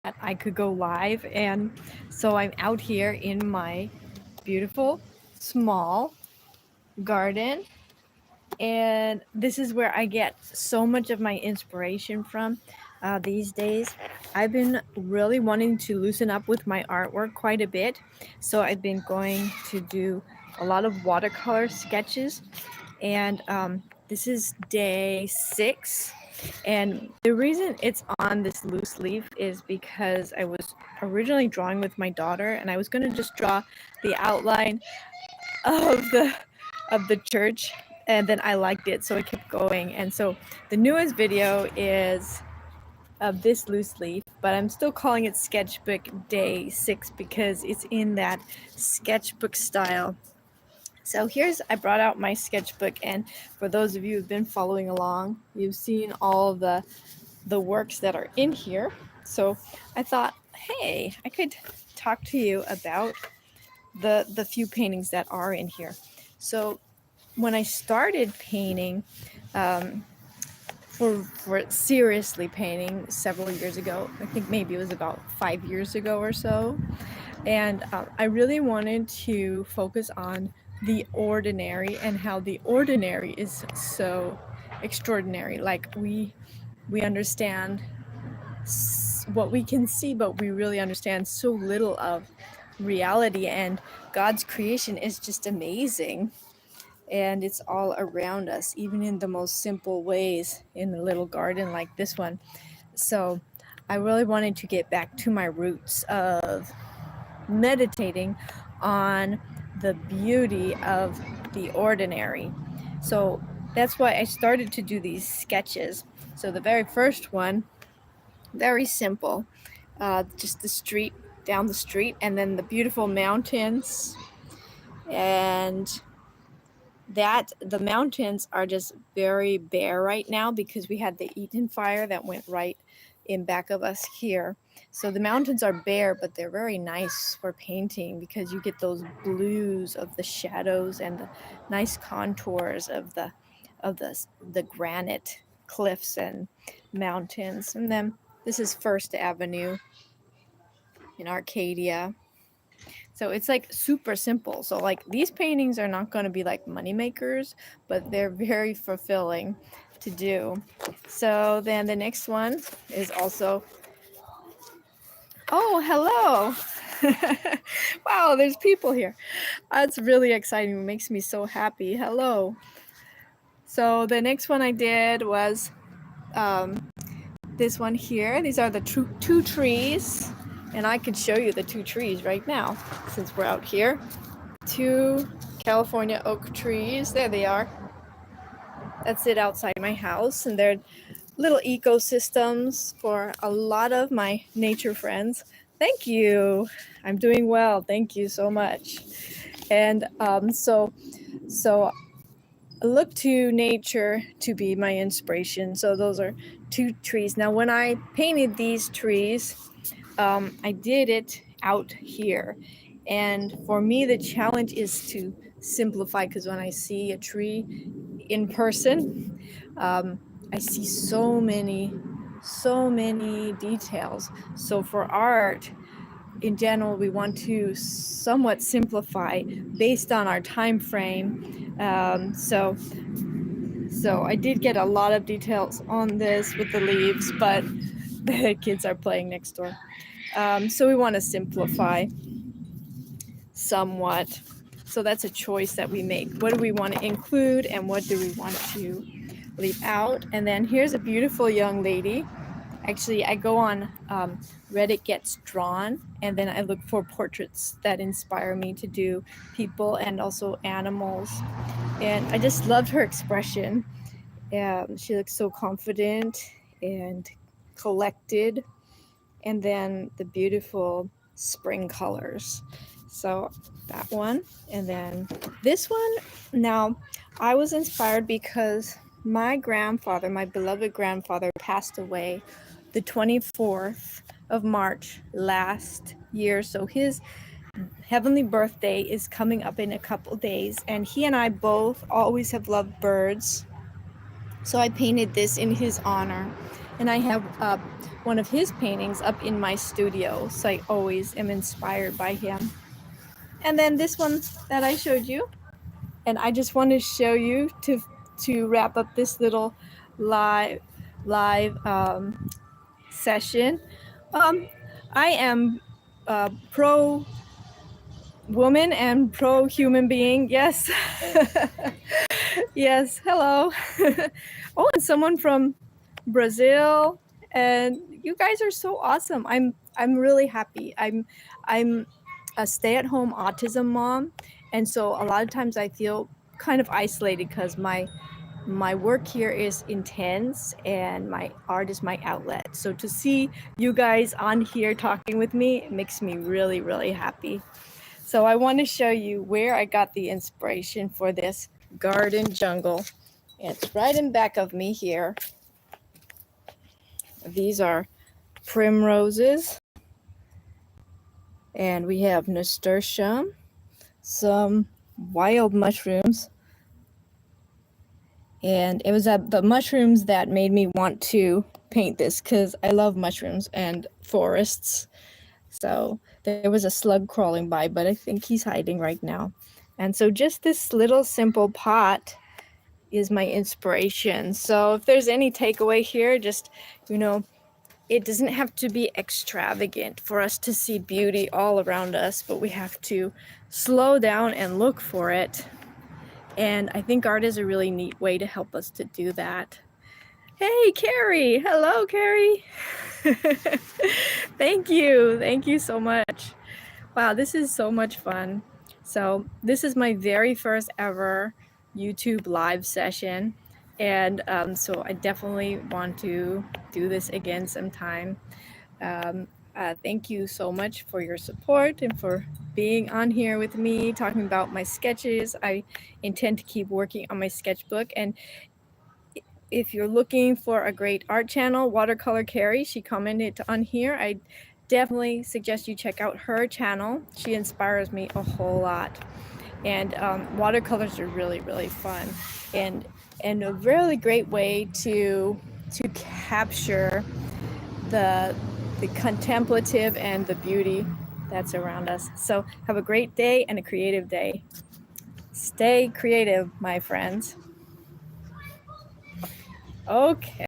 I could go live, and so I'm out here in my beautiful small garden, and this is where I get so much of my inspiration from these days. I've been really wanting to loosen up with my artwork quite a bit, so I've been going to do a lot of watercolor sketches, and this is day 6. And the reason it's on this loose leaf is because I was originally drawing with my daughter, and I was going to just draw the outline of the church, and then I liked it, so I kept going. And so the newest video is of this loose leaf, but I'm still calling it sketchbook day 6 because it's in that sketchbook style. So I brought out my sketchbook, and for those of you who've been following along, you've seen all the works that are in here. So I thought, hey, I could talk to you about the few paintings that are in here. So when I started painting, for seriously painting several years ago, I think maybe it was about 5 years ago or so, and I really wanted to focus on the ordinary and how the ordinary is so extraordinary. Like we understand what we can see, but we really understand so little of reality, and God's creation is just amazing, and it's all around us, even in the most simple ways, in a little garden like this one. So I really wanted to get back to my roots of meditating on the beauty of the ordinary. So that's why I started to do these sketches. So the very first one, very simple, just the street, down the street, and then the beautiful mountains. And that the mountains are just very bare right now because we had the Eaton fire that went right in back of us here. So the mountains are bare, but they're very nice for painting because you get those blues of the shadows and the nice contours of the granite cliffs and mountains. And then this is First Avenue in Arcadia. So it's like super simple. So like these paintings are not going to be like money makers, but they're very fulfilling to do. So then the next one is also, oh, hello. Wow, there's people here. That's really exciting. It makes me so happy. Hello. So the next one I did was this one here. These are the two trees, and I could show you the 2 trees right now since we're out here. 2 California oak trees. There they are. That's it outside my house, and they're little ecosystems for a lot of my nature friends. Thank you. I'm doing well. Thank you so much. And so I look to nature to be my inspiration. So those are 2 trees. Now, when I painted these trees, I did it out here. And for me, the challenge is to simplify, because when I see a tree in person, I see so many details. So for art, in general, we want to somewhat simplify based on our time frame. So I did get a lot of details on this with the leaves, but the kids are playing next door. So we want to simplify somewhat. So that's a choice that we make. What do we want to include and what do we want to leave out? And then here's a beautiful young lady. Actually, I go on Reddit Gets Drawn, and then I look for portraits that inspire me to do people and also animals. And I just loved her expression. She looks so confident and collected. And then the beautiful spring colors. So that one. And then this one. Now, I was inspired because my grandfather, my beloved grandfather, passed away the 24th of March last year. So his heavenly birthday is coming up in a couple days, and he and I both always have loved birds. So I painted this in his honor. And I have one of his paintings up in my studio, so I always am inspired by him. And then this one that I showed you, and I just want to show you to wrap up this little live session. I am pro woman and pro human being. Yes. Yes. Hello. Oh, and someone from Brazil, and you guys are so awesome. I'm really happy. I'm a stay-at-home autism mom, and so a lot of times I feel kind of isolated because my work here is intense and my art is my outlet. So to see you guys on here talking with me, it makes me really, really happy. So I want to show you where I got the inspiration for this garden jungle. It's right in back of me here. These are primroses, and we have nasturtium, some wild mushrooms, and it was the mushrooms that made me want to paint this because I love mushrooms and forests. So there was a slug crawling by, but I think he's hiding right now. And so just this little simple pot is my inspiration. So if there's any takeaway here, just, you know, it doesn't have to be extravagant for us to see beauty all around us, but we have to slow down and look for it. And I think art is a really neat way to help us to do that. Hey, Carrie. Hello, Carrie. Thank you. Thank you so much. Wow, this is so much fun. So this is my very first ever YouTube live session. And so I definitely want to do this again sometime. Thank you so much for your support and for being on here with me, talking about my sketches. I intend to keep working on my sketchbook. And if you're looking for a great art channel, Watercolor Carrie, she commented on here. I definitely suggest you check out her channel. She inspires me a whole lot. And watercolors are really, really fun. And a really great way to capture the contemplative and the beauty that's around us. So have a great day and a creative day. Stay creative, my friends. Okay.